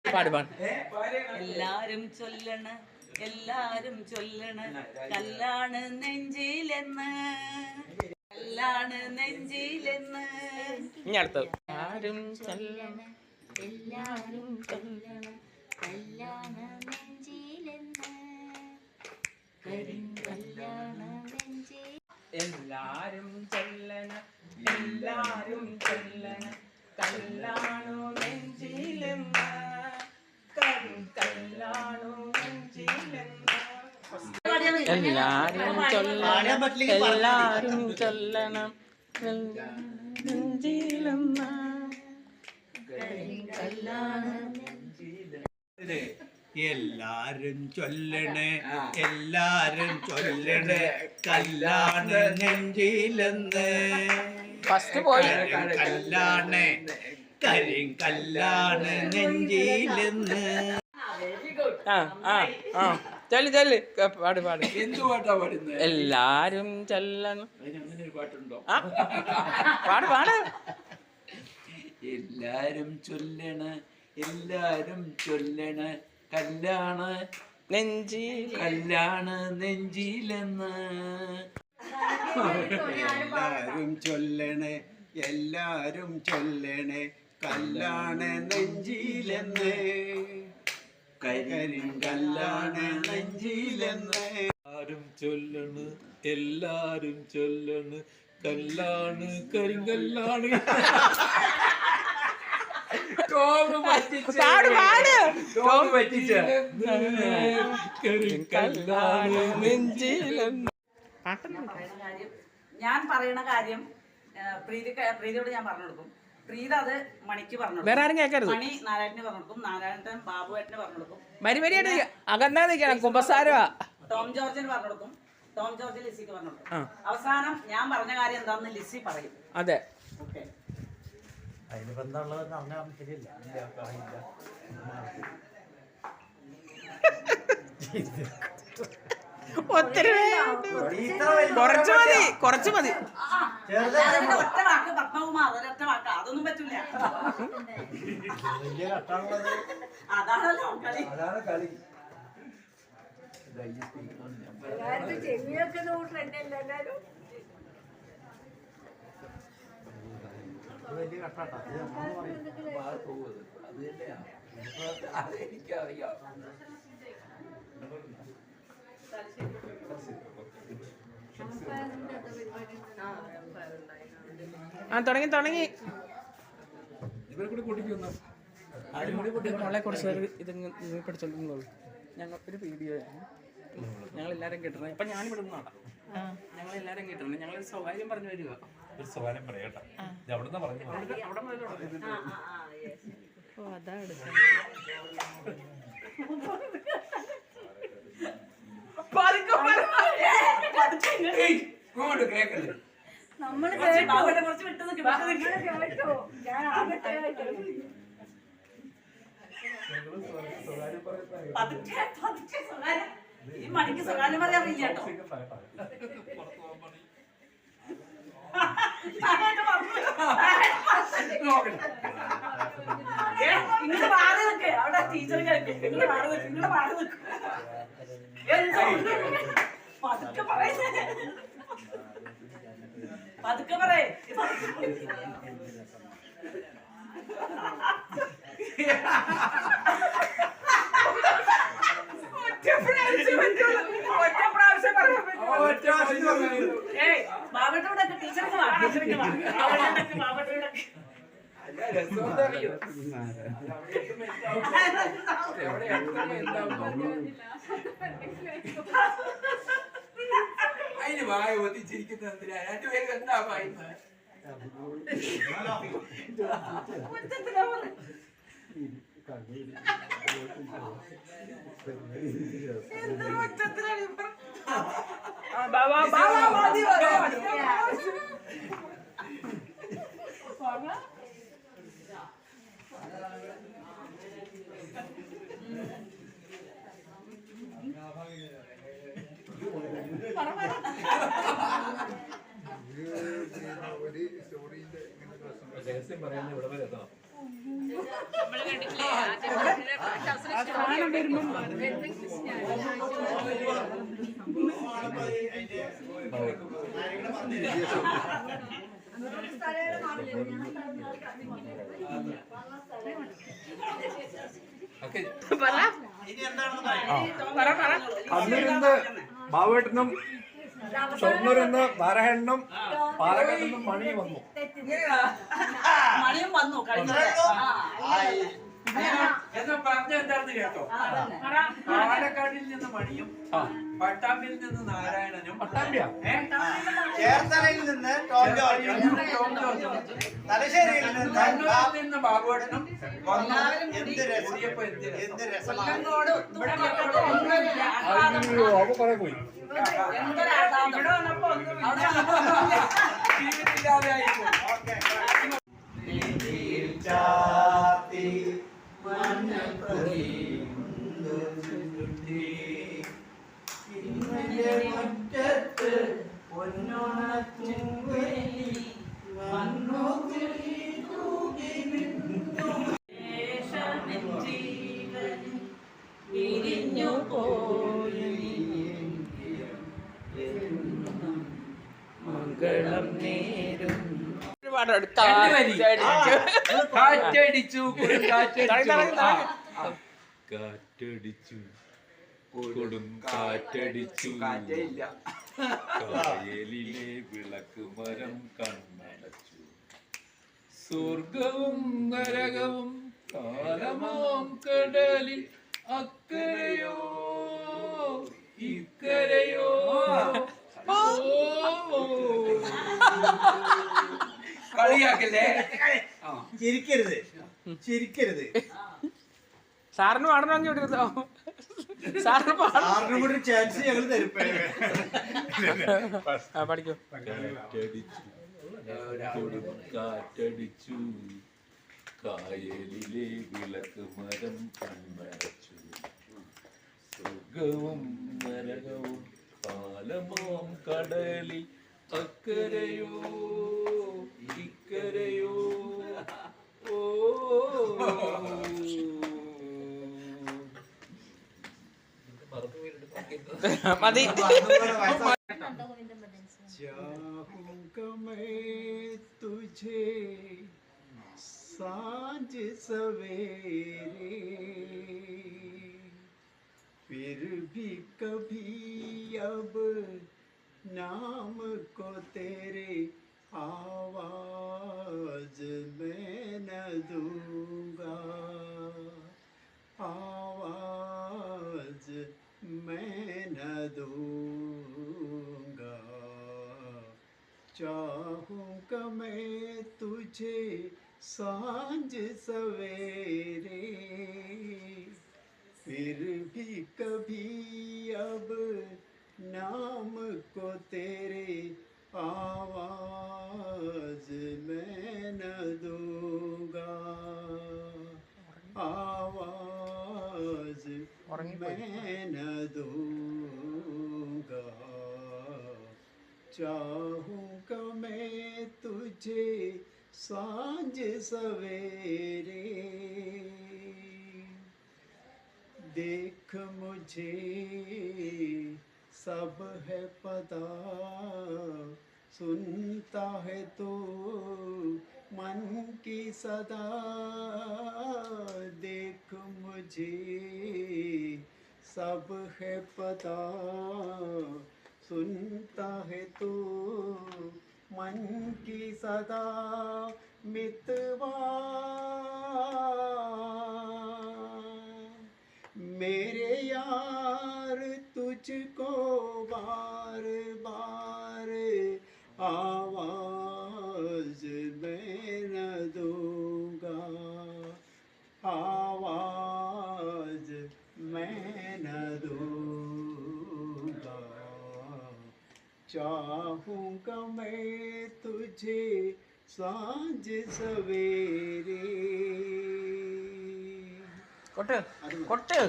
എല്ലാരും ചൊല്ലണ എല്ലാരും ചൊല്ലണ കല്ലാണ് നെഞ്ചിലെന്ന് കല്ലാണ് നെഞ്ചിലെന്ന്. ഇനി അടുത്തത് ആരും ചൊല്ലണ എല്ലാരും ചൊല്ലണ കല്ലാണ് നെഞ്ചിലെന്ന് കരിങ്കല്ലാണ് നെഞ്ചി. എല്ലാരും ചൊല്ലണ എല്ലാരും ചൊല്ലണ കല്ലാണു നെഞ്ചിലെന്ന് കരിങ്കല്ലാണു നെഞ്ചിലെന്ന്. എല്ലാരും ചൊല്ലണം എല്ലാരും ചൊല്ലണം നെഞ്ചിലെന്ന് കരിങ്കല്ലാണ് നെഞ്ചിലെന്ന്. എല്ലാരും ചൊല്ലണേ എല്ലാരും ചൊല്ലണേ കല്ലാണ് നെഞ്ചിലെന്ന് ഫസ്റ്റ് പോയി കല്ലാണ് കരിങ്കല്ലാണ് നെഞ്ചിലെന്ന്. ചൊല്ലു ചൊല്ലു പാട് പാട്. എന്ത് പാട്ടാ പാടുന്നത്? എല്ലാരും ചൊല്ലണം. അങ്ങനെ ഒരു പാട്ടുണ്ടോ? പാട് പാട്. എല്ലാരും ചൊല്ലണ എല്ലാരും ചൊല്ലണ കല്ലാണ് നെഞ്ചി കല്ലാണ് നെഞ്ചിലെന്ന്. എല്ലാരും ചൊല്ലണേ എല്ലാരും ചൊല്ലണേ കല്ലാണ് നെഞ്ചിലെന്ന് കരിങ്കല്ലാണ് നെഞ്ചിലെന്ന്. എല്ലാരും ചൊല്ലണ് എല്ലാരും ചൊല്ലണ് കല്ലാണ് കരിങ്കല്ലാണ്. കരിങ്കല്ലാണ് നെഞ്ചിലെന്ന്. ഞാൻ പറയുന്ന കാര്യം പ്രീതിയോട് ഞാൻ പറഞ്ഞു കൊടുക്കും. പ്രീത അത് മണിക്ക് പറഞ്ഞു വേറെ ആരും കേൾക്കരുത്. മണി നാരായണന് പറഞ്ഞു കൊടുക്കും. നാരായണൻ ബാബുവേട്ടന് പറഞ്ഞു കൊടുക്കും. മരിമരിയായിട്ട് അകന്നാ നിൽക്കണം. കുമ്പസാരമാ. ടോം ജോർജിന് പറഞ്ഞു കൊടുക്കും. ടോം ജോർജ് ലിസിക്ക് പറഞ്ഞു കൊടുക്കും. അവസാനം ഞാൻ പറഞ്ഞ കാര്യം എന്താണെന്ന് ലിസി പറയും. അതെ. ഓക്കെ. അതിന് ബന്ധമുള്ളതെന്ന് പറഞ്ഞാൽ ശരിയല്ല. ഒത്തിരി കുറച്ച് മതി കുറച്ച് മതി. ഒറ്റ വാക്ക് പത്മകുമാർ ഒരൊറ്റ വാക്ക് അതൊന്നും പറ്റൂല. അതാണല്ലോ കളി. അതാണ് കളി. ചെവിയൊക്കെ നോട്ടല്ലേ എല്ലാരും. വലിയ കട്ടാട്ടാ അത് തന്നെയാ. എനിക്കറിയാം. തുടങ്ങി തുടങ്ങി. ഇവരെ കൂടി കൂട്ടിക്കൊന്നു മോളെ കുറച്ച് പേര് ഇത് പഠിച്ചോണ്ടിരുന്നോളൂ. ഞങ്ങൾ ഒരു വീഡിയോ ഞങ്ങളെല്ലാരും കേട്ടിരുന്നത്. അപ്പൊ ഞാനിവിടെ നിന്നാണ്. ഞങ്ങളെല്ലാരും കേട്ടിരുന്നു. ഞങ്ങളൊരു സ്വകാര്യം പറഞ്ഞു വരിക. ഒരു സ്വകാര്യം പറയട്ടെ. അവിടെ പറഞ്ഞു അതാണ് നമ്മള് കുറച്ച് വിട്ടു നിൽക്കും. ഞാൻ ആകട്ടെ ഈ മണിക്ക് സ്വകാര്യം പറയാറില്ല കേട്ടോ. ഇങ്ങനെ മാറി നിൽക്ക്. അവിടെ ടീച്ചർ കേൾക്ക്. ഇങ്ങനെ മാറി നിൽക്കും. ഇങ്ങനെ മാറി നിൽക്കും. പതുക്കെ പറയുന്നേ. പതുക്കെ പറയേ. ബാബട്ടോടൊക്കെ ടീച്ചർക്ക് ബാബട്ടോടൊക്കെ അതിന് വായ ഒതിച്ചിരിക്കുന്നതിനാ രണ്ടുപേരും എന്താ പറയുന്നത്? രഹസ്യം പറയാൻ ഇവിടെ വരെ എത്തണം. കണ്ണൂരിന്ന് ബാബുവേട്ടനും ഷൊർണൂരിന്ന് നാരായണനും പാലക്കാട്ടിൽ നിന്നും മണി വന്നു. മണിയും വന്നു കഴിഞ്ഞ എന്ന് പറഞ്ഞ എന്താണെന്ന് കേട്ടോ? പാലക്കാടിൽ നിന്ന് മണിയും പട്ടാമ്പിയിൽ നിന്ന് നാരായണനും ചേർത്തലയിൽ നിന്ന് ടോം ജോർജും തലശ്ശേരിയിൽ നിന്ന് കണ്ണൂരിൽ നിന്ന് ബാബുവേട്ടനും വന്നു. എന്ത് രസം, എന്ത് രസമാണ്. അപ്പൊ കുറെ പോയി. ജീവിതമില്ലാതെ ആയിപ്പോയി. മംഗളം നേരും കാറ്റടിച്ചു കാറ്റടിച്ചു കൊടും കാറ്റടിച്ചു കായലിലെ വിളക്ക് മരം കണ്ണടച്ചു സ്വർഗവും നരകവും കാലമാം കടലിൽ അക്കരയോ ഇക്കരയോ കളിയാക്കല്ലേ? ചിരിക്കരുത്, ചിരിക്കരുത്. സാറിന് പാടണമെങ്കിൽ വിടുന്നോ? സാറിന് ആറിനും കൂടി ചാൻസ് ഞങ്ങൾ തരും. പഠിക്കോ. കാറ്റടിച്ചു കായലിലെ വിളക്ക് മരം കണ്ണടച്ചു സ്വർഗവും നരകവും പാലമാം കടലിൽ അക്കരയോ ഇക്കരയോ ഓ മതി. चाहूंगा मैं तुझे सांझ सवेरे, फिर भी कभी अब नाम को तेरे आवाज मैं न दूंगा, आवाज मैं न दूंगा। चाहूंगा मैं तुझे सांझ सवेरे, फिर भी कभी अब नाम को तेरे आवाज मैं न दूंगा, आवाज मैं न दूंगा। चाहूंगा मैं तुझे सांझ सवेरे, देख मुझे सब है पता, सुनता है तो मन की सदा, देख मुझे सब है पता, सुनता है तो मन की सदा, मितवा मेरे यार तुझको बार बार आवाज मैं न दूंगा, आवाज मैं न दूंगा। चाहूंगा मैं तुझे सांझ सवेरे। കൊട്ട് കൊട്ട്